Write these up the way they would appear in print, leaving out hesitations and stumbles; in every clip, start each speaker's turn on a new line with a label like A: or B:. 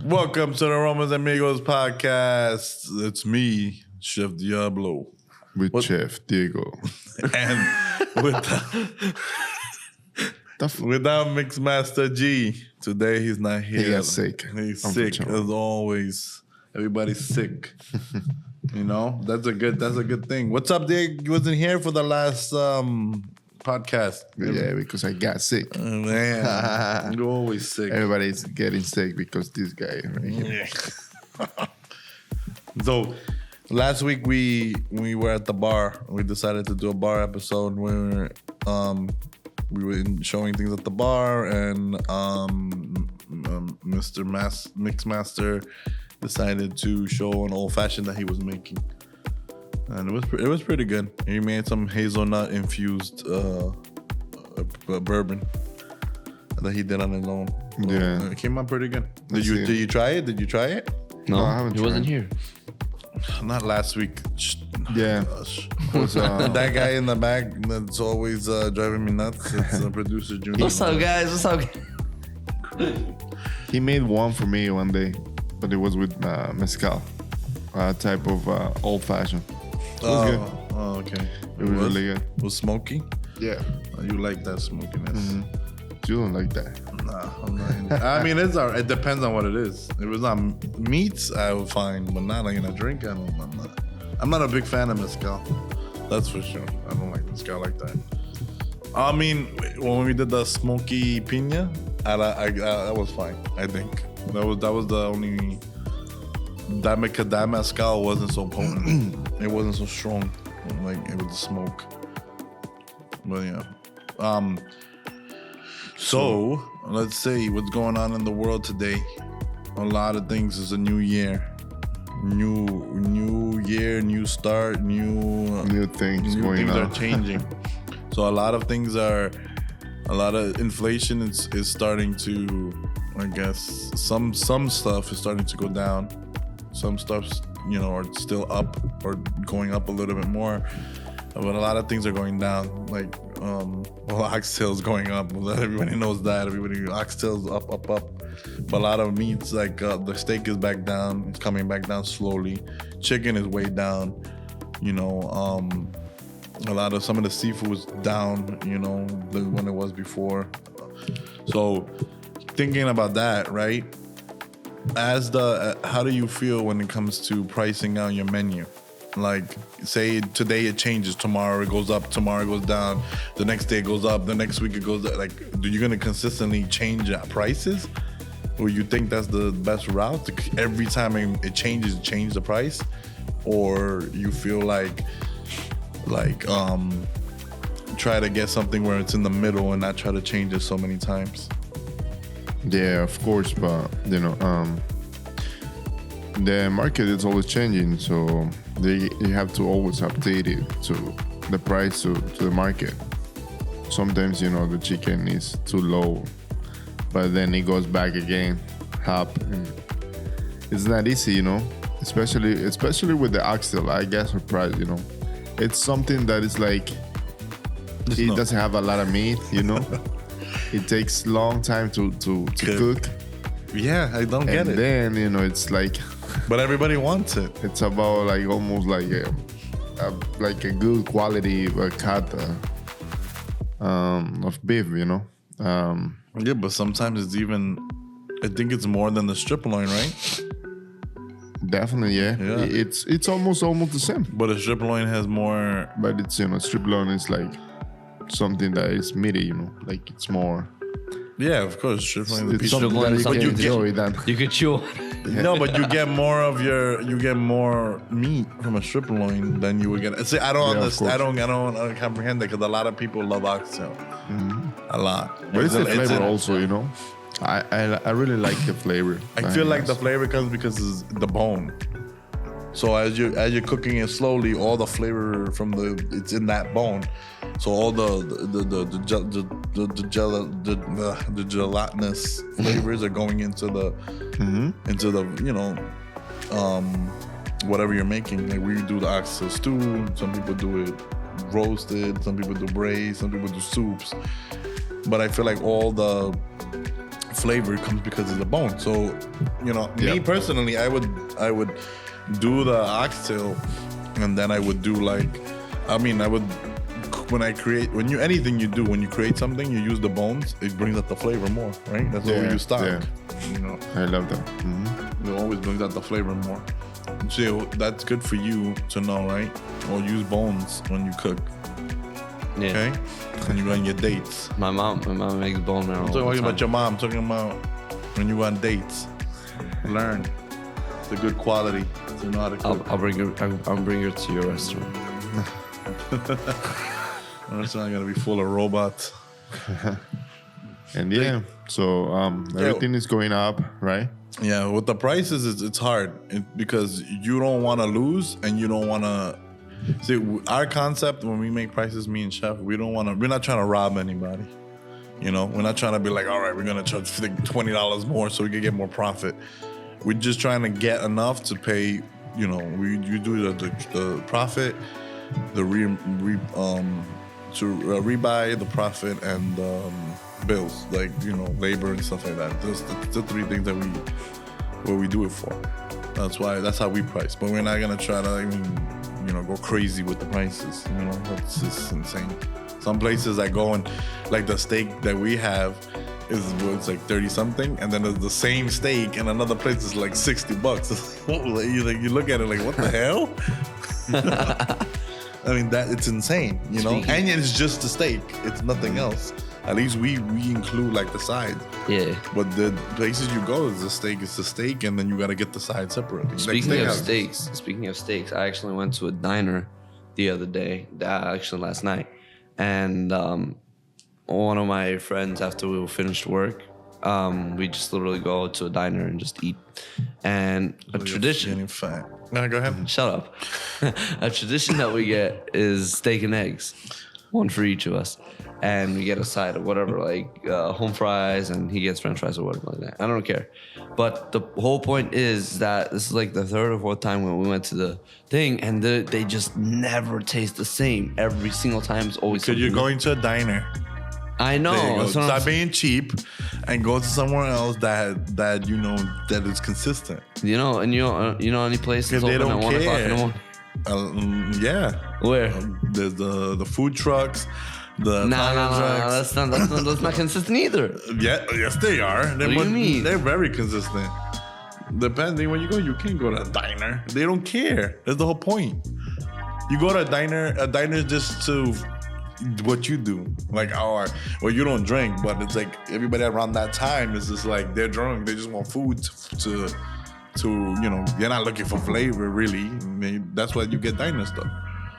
A: Welcome to the Aromas Amigos podcast. It's me, Chef Diablo.
B: With Chef Diego.
A: And without Mixmaster G. Today he's not here.
B: He got sick.
A: He's sick as always. Everybody's sick. You know, that's a good thing. What's up, Diego? You wasn't here for the last podcast.
B: Yeah, because I got sick.
A: Man, you're always sick.
B: Everybody's getting sick because this guy right here.
A: Yeah. So last week we were at the bar. We decided to do a bar episode where we were showing things at the bar, and Mr. Mixmaster decided to show an old fashioned that he was making. And it was pretty good. He made some hazelnut infused bourbon that he did on his own.
B: Yeah,
A: it came out pretty good. Did you try it?
B: No, I haven't.
C: He wasn't here.
A: Not last week.
B: Yeah,
A: that guy in the back that's always driving me nuts. It's the producer Junior.
C: What's up, guys? What's up?
B: He made one for me one day, but it was with mezcal, type of old fashioned. It was good.
A: Oh, okay.
B: It was really good.
A: It was smoky?
B: Yeah.
A: You like that smokiness?
B: Mm-hmm. You don't like that?
A: Nah, I'm not. I mean, it depends on what it is. If it's not meats, I would find, but not like in a drink. I'm not a big fan of mezcal. That's for sure. I don't like mezcal like that. I mean, when we did the smoky piña, that was fine. I think that was the only. That mezcal wasn't so potent. It wasn't so strong. Like it was the smoke. But yeah. So let's see what's going on in the world today. A lot of things. It's a new year. New year, new start, new
B: things going on.
A: Are changing. So a lot of inflation is starting to, I guess, some stuff is starting to go down. Some stuff's, are still up or going up a little bit more. But a lot of things are going down. Like, oxtail's going up. Everybody knows that. Oxtail's up. But a lot of meats, like the steak is back down. It's coming back down slowly. Chicken is way down. Some of the seafood was down, when it was before. So thinking about that, right? How do you feel when it comes to pricing out your menu? Like, say today it changes, tomorrow it goes up, tomorrow it goes down, the next day it goes up, the next week it goes up. Like, are you gonna consistently change prices? Or you think that's the best route? Every time it changes, change the price? Or you feel like try to get something where it's in the middle and not try to change it so many times?
B: Yeah, of course, but the market is always changing, so you have to always update it to the price to the market. Sometimes the chicken is too low, but then it goes back again up. It's not easy, especially with the oxtail. I get surprised, it's something that is like it doesn't have a lot of meat, It takes long time to cook.
A: Yeah, I don't get it.
B: And then, it's like...
A: But everybody wants it.
B: It's about like almost like a good quality cut of beef,
A: Yeah, but sometimes it's even... I think it's more than the strip loin, right?
B: Definitely, yeah. It's almost the same.
A: But a strip loin has more...
B: But it's, strip loin is like... something that is meaty, like it's more.
A: Yeah, of course, strip loin.
B: It's something that you can enjoy.
C: You could chew.
A: No, but you get more meat from a strip loin than you would get. See, I don't understand. I don't comprehend that because a lot of people love oxtail. Mm-hmm. A lot.
B: But it's the flavor also, I really like the flavor.
A: I feel like the flavor comes because it's the bone. So as you're cooking it slowly, all the flavor it's in that bone. So all the gelatinous flavors are going into the whatever you're making. Like we do the oxtail stew. Some people do it roasted. Some people do braised. Some people do soups. But I feel like all the flavor comes because of the bone. So, me
B: Yeah.
A: personally, I would do the oxtail, and then I would do when you anything you do, when you create something, you use the bones. It brings out the flavor more, right? That's why we use stock.
B: Yeah. I love that.
A: It always brings out the flavor more. So that's good for you to know, right? Or use bones when you cook.
C: Yeah.
A: Okay, when you go on your dates.
C: My mom makes bone marrow.
A: I'm talking about your mom. I'm talking about when you go on dates. Learn the good quality. So you know how to cook.
C: I'll bring her to your restaurant.
A: The restaurant gonna be full of robots.
B: And so everything is going up, right?
A: Yeah, with the prices, it's hard because you don't want to lose and you don't want to. See, our concept when we make prices, me and Chef, we're not trying to rob anybody. We're not trying to be like, all right, we're gonna charge $20 more so we can get more profit. We're just trying to get enough to pay. You do the profit, the rebuy, the profit, and bills, like labor and stuff like that. Those the three things that we do it for. That's how we price. But we're not gonna try to go crazy with the prices. That's just insane. Some places I go and like the steak that we have it's like 30 something, and then there's the same steak and another place is like $60. You look at it like, what the hell? I mean, that it's insane, and it's just the steak. It's nothing else. At least we include like the sides.
C: Yeah.
A: But the places you go is the steak, and then you got to get the side separately.
C: Speaking of steaks, I actually went to a diner the other day, actually last night, and one of my friends, after we finished work, we just literally go to a diner and just eat. And a tradition.
A: No, go ahead.
C: Shut up. A tradition that we get is steak and eggs, one for each of us. And we get a side of whatever, like home fries, and he gets French fries or whatever like that. I don't care. But the whole point is that this is like the third or fourth time when we went to the thing, and they just never taste the same. Every single time is always.
A: Because you're going to a diner.
C: I know.
A: Stop being cheap and go to somewhere else that is consistent.
C: Any places
A: They
C: open
A: don't
C: at 1 o'clock in the
A: care.
C: morning?
A: Yeah.
C: Where?
A: There's the food trucks.
C: No, that's not consistent either.
A: Yeah, yes they are.
C: What do you mean?
A: They're very consistent. Depending where you go, you can't go to a diner. They don't care. That's the whole point. You go to a diner is just to what you do. Like, you don't drink, but it's like everybody around that time is just like they're drunk. They just want food to you're not looking for flavor really. That's why you get diner stuff.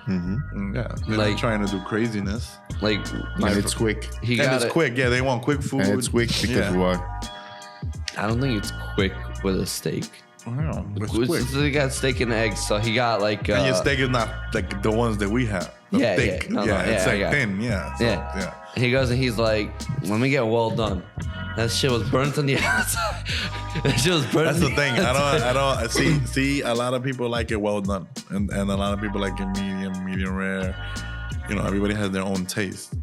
A: Mm-hmm. Yeah, they're not trying to do craziness.
C: Like,
B: and it's quick.
A: It's quick. Yeah, they want quick food.
B: And it's quick because what?
C: I don't think it's quick with a steak.
A: Wow, it's quick.
C: So he got steak and eggs, so he got like.
A: And your steak is not like the ones that we have. Thick. It's like thin. Yeah.
C: Yeah. He goes and he's like, "Let me get well done." That shit was burnt on the outside. That shit was burnt.
A: That's the thing. I don't see. A lot of people like it well done, and a lot of people like it medium rare. Everybody has their own taste,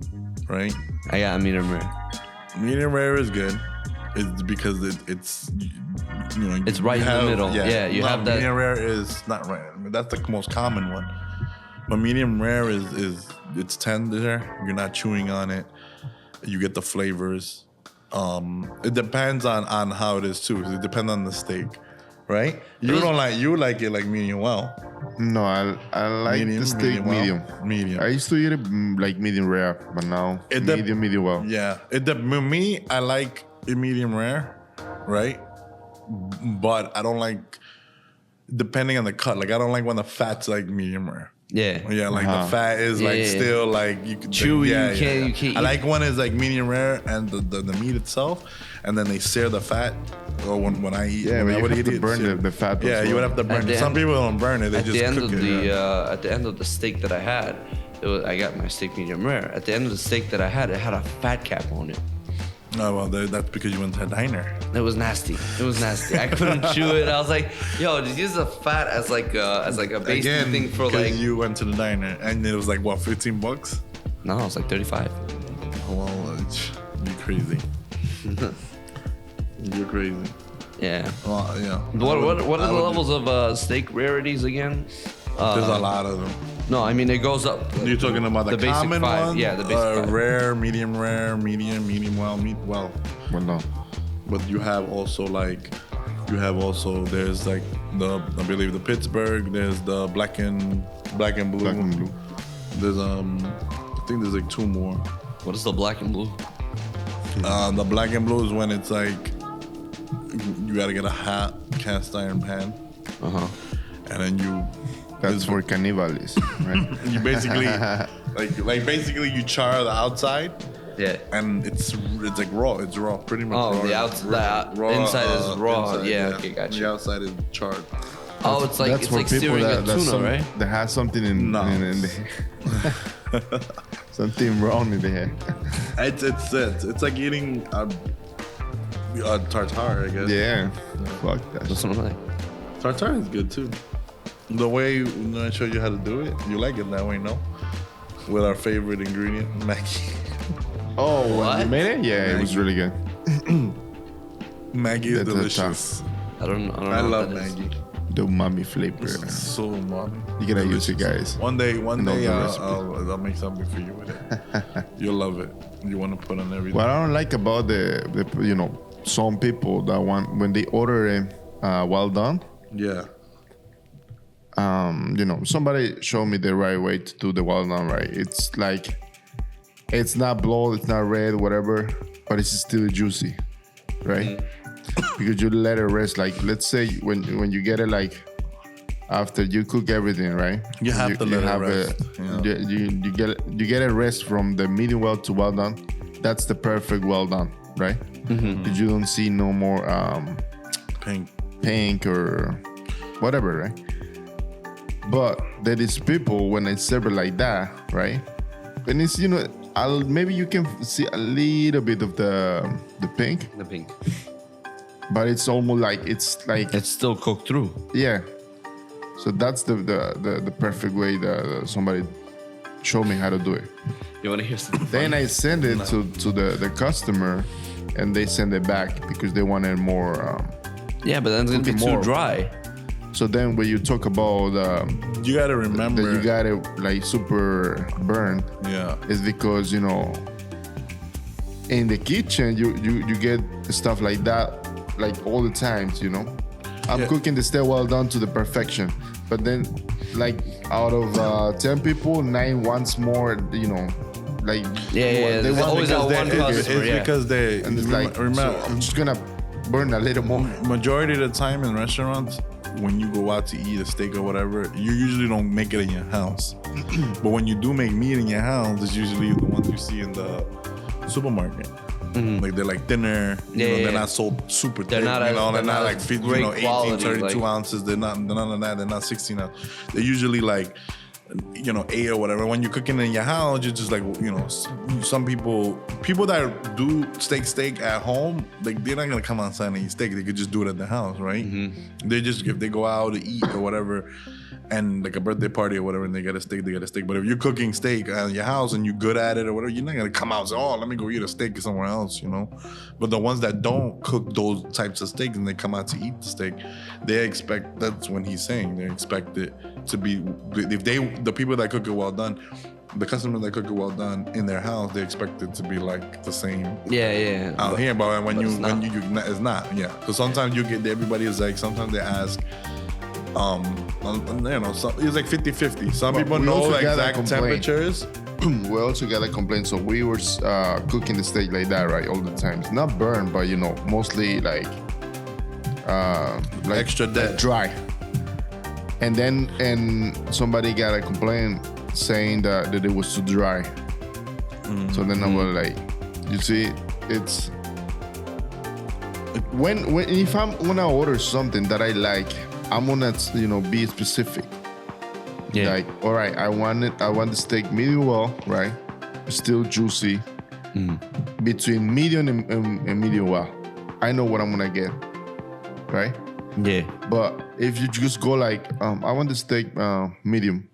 A: right?
C: I got a medium rare.
A: Medium rare is good. It's because it's
C: it's right in the middle. Yeah, you have that.
A: Medium rare is not right. I mean, that's the most common one. But medium rare is it's tender. You're not chewing on it. You get the flavors. It depends on how it is too. It depends on the steak, right? You like it like medium well.
B: No, I like the steak medium.
A: Medium.
B: I used to eat it like medium rare, but now medium well.
A: Yeah. Me, I like it medium rare, right? But I don't like, depending on the cut. Like I don't like when the fat's like medium rare.
C: Yeah.
A: Yeah, like the fat is still like you can
C: chewy. You can't.
A: I like when it's like medium rare and the meat itself, and then they sear the fat. Or when I eat,
B: but you have to burn the fat.
A: Yeah, you would have to burn it. Some people don't burn it; they just cook it.
C: At the end of the steak that I had, I got my steak medium rare. At the end of the steak that I had, it had a fat cap on it.
A: Oh, well, that's because you went to a diner.
C: It was nasty. I couldn't chew it. I was like, yo, just use the fat as like a basic thing for like.
A: You went to the diner and it was like what, $15?
C: No, it was like 35.
A: Well, you crazy. You're crazy.
C: Yeah.
A: Well, yeah.
C: What are the levels of steak rarities again?
A: There's a lot of them.
C: No, I mean it goes up.
A: You're talking about the
C: basic
A: common
C: five.
A: one?
C: Yeah, the basic five.
A: Rare, medium, medium well, meat well.
B: Well, no.
A: But you have also there's like I believe the Pittsburgh. There's the black and blue.
B: Black and blue.
A: There's I think there's like two more.
C: What is the black and blue?
A: The black and blue is when it's like you gotta get a hot cast iron pan, and then
B: That's for cannibals, right?
A: you basically like basically you char the outside.
C: Yeah.
A: And it's like raw. It's raw, pretty much.
C: Oh,
A: raw.
C: the outside, inside is raw.
A: Inside,
C: yeah. Okay, gotcha.
A: The outside is charred.
C: Oh, it's like
B: That's
C: it's
B: for
C: like
B: people
C: searing a
B: that
C: tuna, right?
B: That has something in the something wrong in the head.
A: It's like eating a tartare, I guess.
B: Yeah. Fuck that.
C: That's what I'm like.
A: Tartare is good too. The way I showed you how to do it, you like it that way, no? With our favorite ingredient, Maggie.
B: Oh,
C: What?
B: you made it? Yeah, it was really good.
A: Maggie is
B: That's
A: delicious.
C: I don't know.
A: I
C: what
A: love
C: that is.
A: Maggie.
B: The umami flavor.
A: It's so mommy.
B: You gotta use it, guys.
A: One day,
B: Know the recipe.
A: I'll make something for you with it. You'll love it. You want to put on everything.
B: What I don't like about the some people that want when they order a well done,
A: Yeah.
B: somebody showed me the right way to do the well done right. It's like it's not blood, it's not red, whatever, but it's still juicy, right? Because you let it rest. Like let's say when you get it, like after you cook everything, right?
A: You have to let it rest.
B: You get a rest from the medium well to well done. That's the perfect well done, right? Because you don't see no more pink or whatever, right? But there is people when I serve it like that, right? And it's maybe you can see a little bit of the pink,
C: The pink.
B: but it's almost like it's
C: still cooked through.
B: yeah. So that's the perfect way that somebody showed me how to do it.
C: You want to hear something?
B: Then I send it to the customer, and they send it back because they wanted more.
C: Yeah, but then it's gonna be
B: Cooking
C: too
B: more.
C: dry.
B: So then when you talk about
A: You got to remember.
B: that you got it like super burned,
A: Yeah.
B: is because in the kitchen you get stuff like that like all the times. I'm
A: Yeah.
B: cooking the steak well done to the perfection, but then like out of 10 people, 9 wants more. Like
C: Yeah, there's always that one customer.
A: It's because they
B: and it's like
A: remember.
B: so I'm just gonna burn a little more.
A: Majority of the time in restaurants, when you go out to eat a steak or whatever, you usually don't make it in your house. But when you do make meat in your house, it's usually the ones you see in the supermarket. Like they're like thinner, they're not so super
C: They're
A: thick,
C: not
A: they're not like
C: great
A: 18,
C: quality,
A: 32
C: like-
A: ounces. They're not none of that. They're not 16 ounces. They're usually like 8 or whatever. When you're cooking in your house, you're just like some people that do steak at home, like they're not gonna come outside and eat steak. They could just do it at the house, right? They just if they go out to eat or whatever, and like a birthday party or whatever, and they get a steak, they get a steak. But if you're cooking steak at your house and you're good at it or whatever, you're not gonna come out and say, "Oh, let me go eat a steak somewhere else," But the ones that don't cook those types of steaks and they come out to eat the steak, they expect. That's when he's saying they expect it to be. If the people that cook it well done, the customers that cook it well done in their house, they expect it to be like the same
C: Yeah.
A: out here. But when
C: it's not.
A: it's not. Yeah, because sometimes you get everybody is like. Sometimes they ask. It's like 50-50. Some people
B: we
A: know
B: also
A: the
B: got a
A: exact
B: complaint.
A: temperatures.
B: We also got a complaint. So we were cooking the steak like that, right, all the time. It's not burned, but mostly like
A: Extra dead.
B: dry. And then somebody got a complaint saying that it was too dry. So then I was like, you see, it's when if I'm gonna order something that I like, I'm gonna be specific.
C: Yeah.
B: Like, all right, I want the steak medium well, right? Still juicy. Between medium and medium well. I know what I'm gonna get, right?
C: Yeah.
B: But if you just go like, I want the steak medium,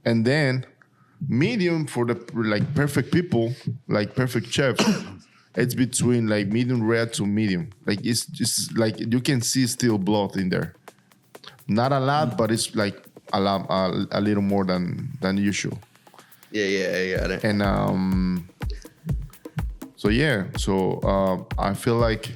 B: and then medium for the like perfect people, like perfect chefs, it's between like medium rare to medium. Like it's just like you can see still blood in there. Not a lot, but it's like a lot, a little more than usual.
C: Yeah, I got it.
B: And I feel like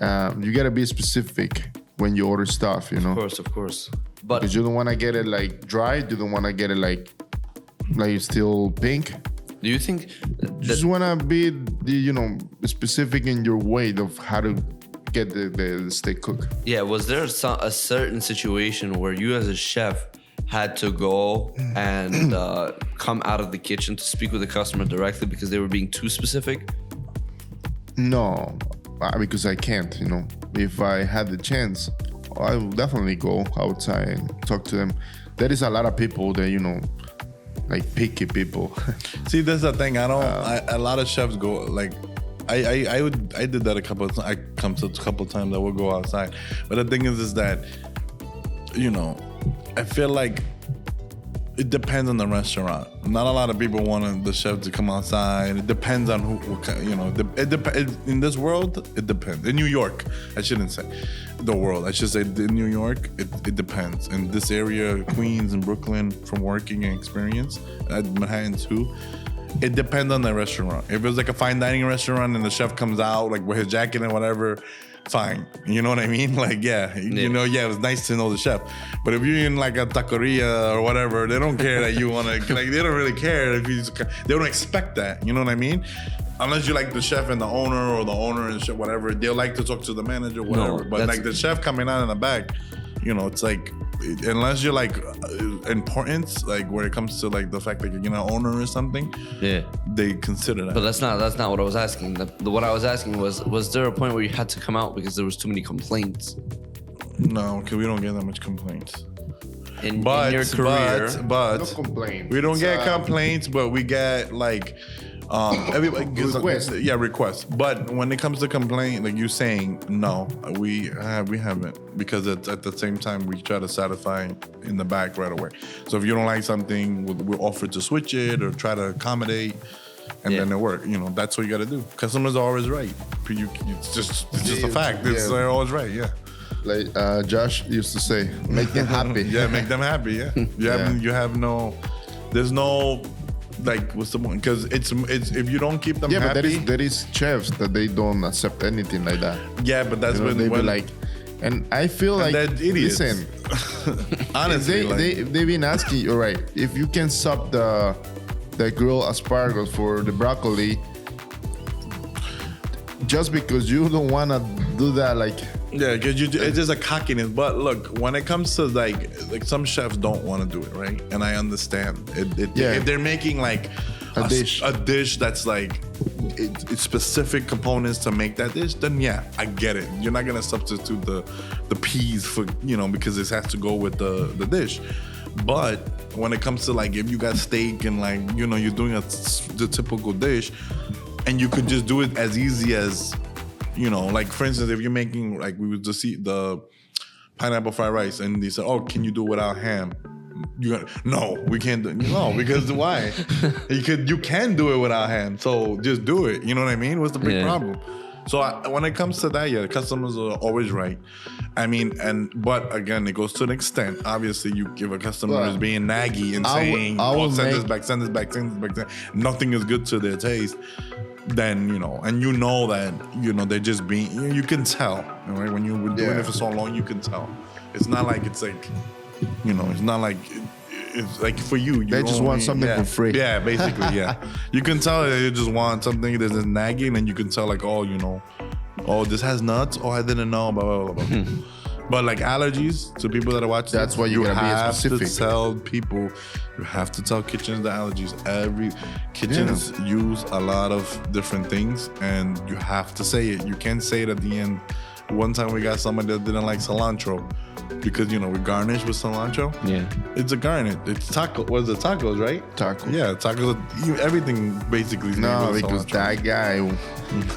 B: you gotta be specific when you order stuff, you know.
C: Of course. But
B: Because you don't want to get it like dry. You don't want to get it like still pink.
C: do you think
B: You just want to be, specific in your way of how to get the steak cooked.
C: yeah, was there a certain situation where you as a chef had to go and come out of the kitchen to speak with the customer directly because they were being too specific?
B: No, because I can't, If I had the chance, I would definitely go outside and talk to them. There is a lot of people that, like picky people.
A: See, that's the thing. A lot of chefs go like, I did that a couple of times. I come to a couple of times. I would go outside, but the thing is that, I feel like it depends on the restaurant. Not a lot of people want the chef to come outside. It depends on in this world, it depends. In New York, I shouldn't say the world. I should say in New York, it depends. In this area, Queens and Brooklyn, from working and experience, at Manhattan too, it depends on the restaurant. If it's like a fine dining restaurant and the chef comes out like with his jacket and whatever, fine. You know what I mean? Like, it was nice to know the chef. But if you're in like a taqueria or whatever, they don't care that you want to, like, they don't really care if they don't expect that. You know what I mean? Unless you like the chef and the owner or the owner and shit, whatever, they'll like to talk to the manager, whatever. But like the chef coming out in the back, it's like, unless you're like importance, like where it comes to like the fact that you're an owner or something, they consider that.
C: But that's not what I was asking. What I was asking was there a point where you had to come out because there was too many complaints?
A: No, because we don't get that much complaints.
C: In your career,
A: but
B: No complaint.
A: we don't get complaints, but we get like everybody gives requests. But when it comes to complaint, like you saying, no, we haven't, because at the same time we try to satisfy in the back right away. So if you don't like something, we'll offer to switch it or try to accommodate, and then it work. That's what you got to do. Customers are always right. It's just a fact. They're always right. Yeah.
B: Like Josh used to say, make them happy.
A: Yeah, make them happy. Yeah. There's no. Like, what's the point? Because it's if you don't keep them happy.
B: But there is chefs that they don't accept anything like that.
A: Yeah, but that's when
B: they be like, and I feel like,
A: they're idiots.
B: Listen,
A: honestly,
B: they've been asking you, all right, if you can sub the grilled asparagus for the broccoli, just because you don't want to do that, like.
A: Yeah, because it's just a cockiness. But look, when it comes to like some chefs don't want to do it, right? And I understand. If they're making like a dish that's like it's specific components to make that dish, then yeah, I get it. You're not gonna substitute the peas for because it has to go with the dish. But when it comes to like if you got steak and like you're doing the typical dish, and you could just do it as easy as. Like for instance, if you're making like we would just eat the pineapple fried rice, and they said, "Oh, can you do it without ham?" No, we can't do it. No, because why? You can do it without ham, so just do it. You know what I mean? What's the big problem? So when it comes to that, customers are always right. I mean, but again, it goes to an extent. Obviously, you give a customer who's being naggy and saying, send this back. Nothing is good to their taste. Then and that they're just being. You can tell, right? When you were doing it for so long, you can tell. It's not like it's like, it's not like. It's like for you.
B: They just want something for free.
A: Yeah, basically, yeah. You can tell that you just want something that's nagging, and you can tell like, this has nuts. Oh, I didn't know. Blah blah blah. But like allergies to people that are watching,
B: that's why you gotta be specific.
A: To tell people, you have to tell kitchens the allergies. Every kitchens use a lot of different things, and you have to say it. You can't say it at the end. One time we got somebody that didn't like cilantro because we garnish with cilantro. Yeah, it's a garnish. It's taco. What's the tacos, right?
B: Tacos.
A: Yeah, tacos. Everything basically. Is
B: because that guy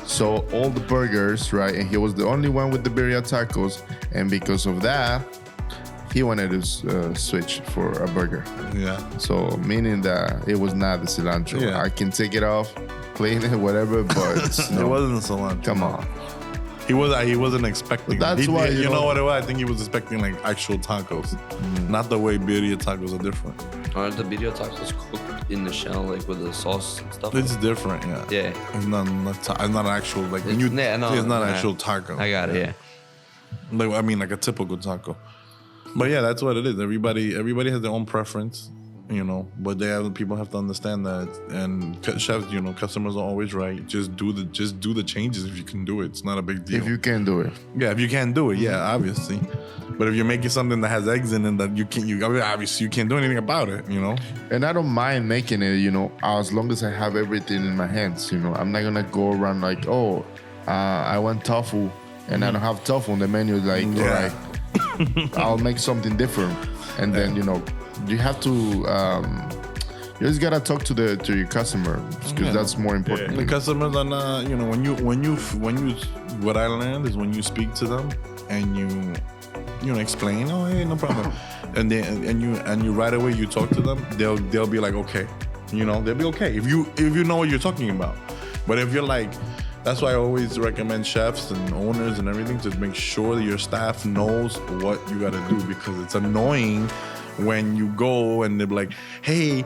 B: saw all the burgers, right, and he was the only one with the birria tacos, and because of that, he wanted to switch for a burger.
A: Yeah.
B: So meaning that it was not the cilantro. Yeah. I can take it off. clean it, whatever. But
A: It
B: no,
A: wasn't cilantro.
B: come on.
A: He wasn't expecting.
B: But that's why,
A: you
B: you
A: know
B: know-
A: what it was. I think he was expecting like actual tacos, not the way birria tacos are different.
C: Aren't the video tacos cooked in the shell, like with the sauce and stuff?
A: It's different, yeah.
C: Yeah.
A: It's not it's not actual like when you.
C: Yeah, no,
A: it's not
C: nah.
A: actual taco.
C: I got it, yeah.
A: Like I mean, like a typical taco. But yeah, that's what it is. Everybody has their own preference, you know. But people have to understand that, and chefs, you know, customers are always right. Just do the changes if you can do it. It's not a big deal.
B: If you can do it.
A: Yeah, if you can't do it, yeah, obviously. But if you're making something that has eggs in it that obviously you can't do anything about it, you know.
B: And I don't mind making it, you know, as long as I have everything in my hands, you know. I'm not gonna go around like, I want tofu, and I don't have tofu on the menu. Like,
A: Yeah.
B: all right, I'll make something different. And then, you know, you have to, you just gotta talk to your customer because that's more important.
A: The customers are not, you know, when you what I learned is when you speak to them and you know, explain, oh hey, no problem, and you right away you talk to them, they'll be like, okay, you know, they'll be okay if you know what you're talking about. But if you're like, that's why I always recommend chefs and owners and everything to make sure that your staff knows what you got to do, because it's annoying when you go and they're like, hey,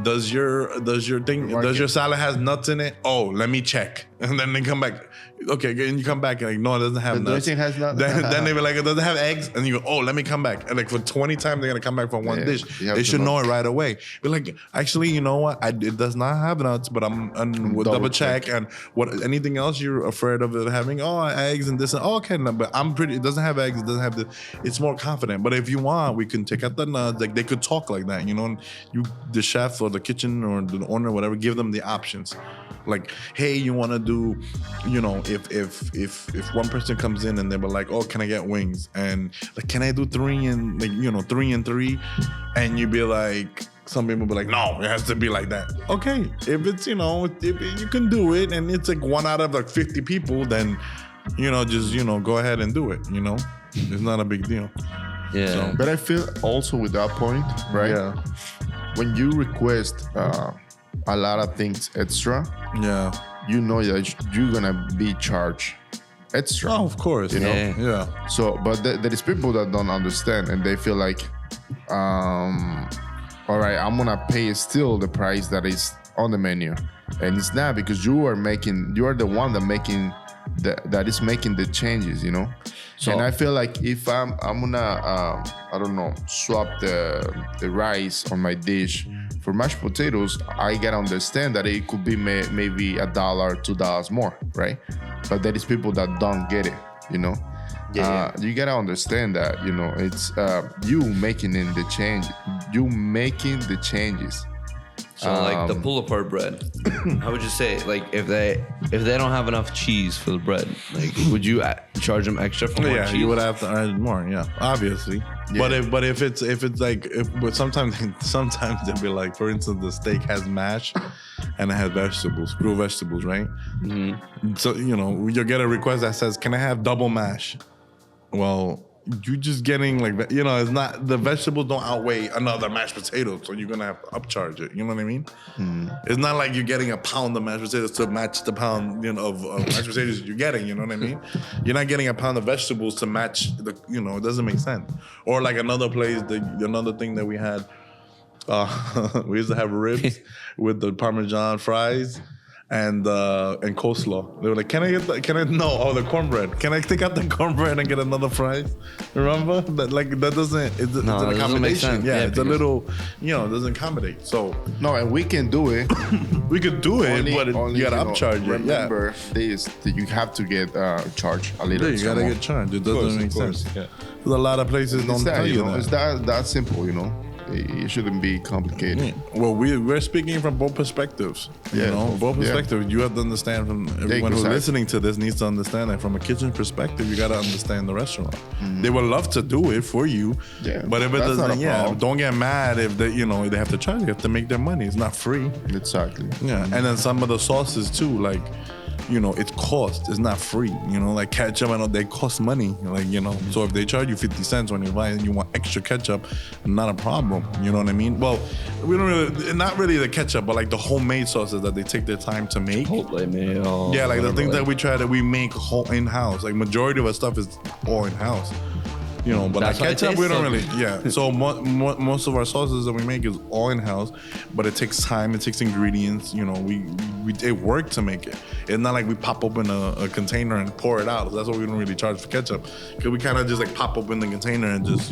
A: does your salad has nuts in it? Oh, let me check. And then they come back. Okay, and you come back and like, no, it doesn't have
B: The
A: nuts.
B: dressing has nuts?
A: Then they be like, it doesn't have eggs. And you go, oh, let me come back. And like for 20 times they're gonna come back for one
B: Yeah,
A: dish.
B: you have
A: They
B: to
A: should know
B: know.
A: it right away. Be like, actually, you know what? It does not have nuts, but we'll double check. And what anything else you're afraid of it having? Oh, eggs and this. And, oh, okay, no, but it doesn't have eggs. It doesn't have the. It's more confident. But if you want, we can take out the nuts. Like they could talk like that, you know. And the chef or the kitchen or the owner, or whatever, give them the options. Like, hey, you want to do, you know, if one person comes in and they were like, oh, can I get wings? And like, can I do 3 and like, you know, 3 and 3? And you be like, some people be like, no, it has to be like that. Okay, if it's, you know, if you can do it and it's like 1 out of like 50 people, then, you know, just, you know, go ahead and do it, you know? It's not a big deal.
C: Yeah.
A: So-
B: But I feel also with that point, right?
A: Yeah.
B: When you request a lot of things extra,
A: Yeah.
B: you know that you're gonna be charged extra.
A: Oh, of course.
B: You know?
A: Yeah.
B: So, but there is people that don't understand and they feel like, all right, I'm gonna pay still the price that is on the menu, and it's not, because you are the one that is making the changes, you know.
C: So-
B: and I feel like if I'm gonna I don't know, swap the rice on my dish for mashed potatoes, I gotta understand that it could be maybe $1, $2 more, right? But there is people that don't get it, you know.
C: Yeah.
B: You gotta understand that, you know, it's you making the changes.
C: So like the pull apart bread, how would you say, like if they don't have enough cheese for the bread, like would you charge them extra for more
A: Yeah,
C: cheese?
A: you would have to add more. Yeah, obviously.
B: Yeah.
A: But if it's like but sometimes they'll be like, for instance, the steak has mash and it has vegetables, grilled vegetables, right? Mm-hmm. So you know you'll get a request that says, "Can I have double mash?" Well, you just getting like, you know, it's not, the vegetables don't outweigh another mashed potato, so you're gonna have to upcharge it. You know what I mean? It's not like you're getting a pound of mashed potatoes to match the pound, you know, of mashed potatoes you're getting. You know what I mean? You're not getting a pound of vegetables to match the, you know, it doesn't make sense. Or like another place, another thing that we had, we used to have ribs with the Parmesan fries and coleslaw. They were like, the cornbread. Can I take out the cornbread and get another fries? Remember? That doesn't, it's an
C: doesn't make
A: accommodation.
C: sense.
A: Yeah,
C: Yeah,
A: it's a
C: because-
A: little, you know, it doesn't accommodate. So
B: No, and we can do it.
A: we could do it, but you gotta
B: you know,
A: upcharge it. Yeah.
B: Remember this, that you have to get charged a little.
A: Yeah, you gotta
B: more.
A: get charged. It doesn't make
B: of course.
A: sense. Yeah. There's a lot of places don't
B: It's that,
A: tell you
B: know,
A: that.
B: it's that simple, you know. It shouldn't be complicated.
A: Yeah. Well, we're speaking from both perspectives. You
B: Yeah.
A: know, both
B: Yeah.
A: perspectives. You have to understand from everyone who's
B: exactly.
A: listening to this needs to understand that from a kitchen perspective, you got to understand the restaurant. They would love to do it for you.
B: Yeah,
A: But if it
B: that's not
A: doesn't,
B: a problem.
A: don't get mad if they, you know, they have to charge. You have to make their money. It's not free.
B: Exactly.
A: Yeah. And then some of the sauces too, like it's cost. It's not free. Like ketchup, I know they cost money. Like, so if they charge you 50 cents when you buy it and you want extra ketchup, not a problem. You know what I mean? Well, we don't really, not really the ketchup, but like the homemade sauces that they take their time to make.
C: Chipotle mayo.
A: Yeah, like the things
C: whatever,
A: that we make whole in-house. Like majority of our stuff is all in-house. But
C: That's
A: like
C: why it
A: ketchup, we
C: tastes
A: don't
C: so
A: really, yeah. So most of our sauces that we make is all in-house, but it takes time, it takes ingredients. We it work to make it. It's not like we pop open a container and pour it out. That's why we don't really charge for ketchup, because we kind of just like pop open the container and just,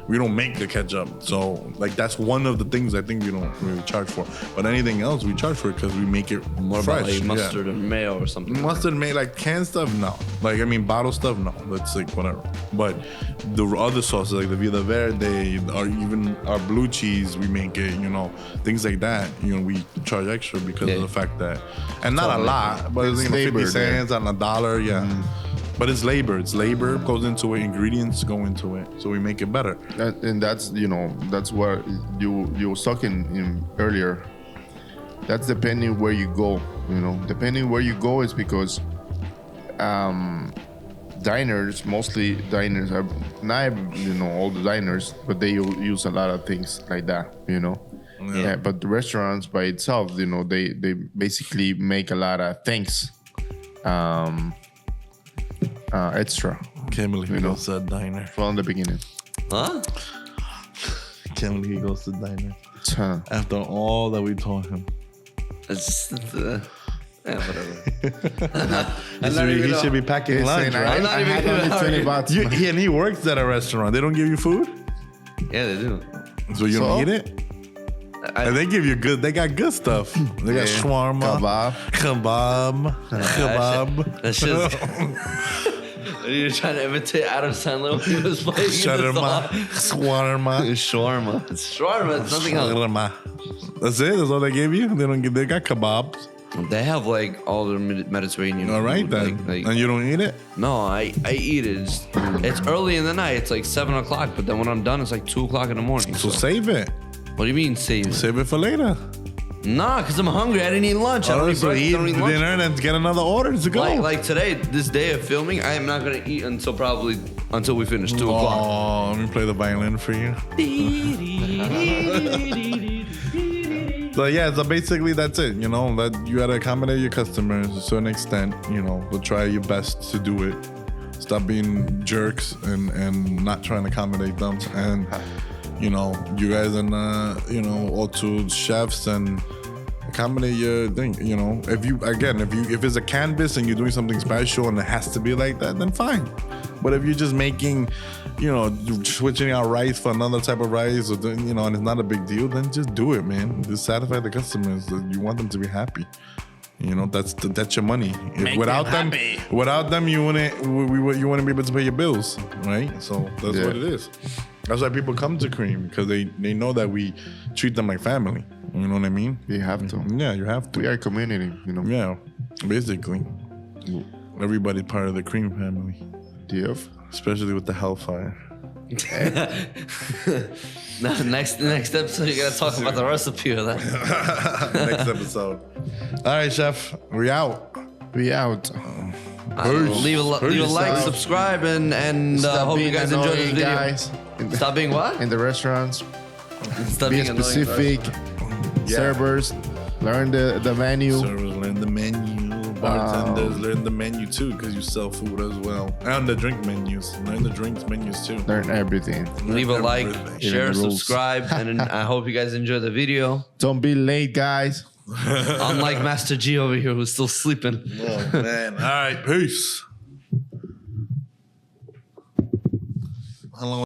A: we don't make the ketchup. So like that's one of the things I think we don't really charge for. But anything else we charge for it because we make it
C: more
A: fresh.
C: about like mustard and mayo or something.
A: Mustard made like canned stuff, no. Like bottle stuff, no. That's like whatever. But the other sauces like the Vida Verde or even our blue cheese, we make it. Things like that. We charge extra because of the fact that, and not a lot, but it's 50 cents and $1. Yeah. But it's labor. It's labor goes into it. Ingredients go into it, so we make it better.
B: And that's that's what you were talking in earlier. That's depending where you go. Depending where you go is because diners, mostly diners, are not all the diners, but they use a lot of things like that. Yeah. But the restaurants by itself, they basically make a lot of things. Extra.
A: Can't believe he goes to a diner.
B: From the beginning.
C: Huh?
A: Can't believe he goes to a diner.
B: Huh.
A: After all that we taught him.
C: It's just, whatever.
A: He should be packing lunch, right?
C: I'm not
B: I
C: even
B: had
C: gonna
B: only 20
C: argue.
B: bucks.
A: And he works at a restaurant. They don't give you food?
C: Yeah, they do.
A: So you don't eat it? And they give you good. They got good stuff. They got shawarma, kebab.
C: That's just. You're trying to imitate Adam Sandler when he was playing
A: shawarma.
C: Shawarma. It's shawarma. It's nothing else.
A: That's it. That's all they gave you. They don't give. They got kebabs.
C: They have like all the Mediterranean.
A: All right
C: food,
A: then.
C: like,
A: And you don't eat it?
C: no, I eat it. It's early in the night. It's like 7 o'clock. But then when I'm done, it's like 2 o'clock in the morning.
A: So save it.
C: What do you mean save it?
A: Save it for later.
C: Nah, because I'm hungry. I didn't eat lunch. I don't eat
A: So
C: breakfast.
A: eat
C: I don't eat lunch.
A: dinner and get another order to go.
C: Like today, this day of filming, I am not gonna eat until we finish 2 o'clock.
A: Oh, let me play the violin for you. So yeah, so basically that's it. That you gotta accommodate your customers to a certain extent. But try your best to do it. Stop being jerks and not trying to accommodate them. And you guys and all two chefs and accommodate your thing. If it's a canvas and you're doing something special and it has to be like that, then fine. But if you're just making, switching out rice for another type of rice, or and it's not a big deal, then just do it, man. Just satisfy the customers. You want them to be happy. That's your money. Without them, you wouldn't be able to pay your bills, right? So that's what it is. That's why people come to Cream, because they know that we treat them like family. You know what I mean?
B: You have to.
A: Yeah, you have to.
B: We are a community,
A: Yeah, basically. Everybody's part of the Cream family.
B: DF.
A: Especially with the Hellfire.
C: Next episode, you're gonna talk about the recipe of that.
A: Next episode. All right, chef. We out.
B: We out.
C: Leave a like, subscribe, and hope you guys enjoy this video.
B: Guys.
C: Stop being what?
B: In the restaurants.
C: Stop
B: Be
C: being annoying.
B: specific. Servers. Learn the menu.
A: Servers learn the menu. Bartenders learn the menu too, because you sell food as well. And the drink menus. Learn the drinks menus too.
B: Learn everything.
C: Leave a like, share,
B: Even the rules.
C: subscribe, and I hope you guys enjoy the video.
B: Don't be late, guys.
C: Unlike Master G over here, who's still sleeping.
A: Oh, man. All right. Peace. How long?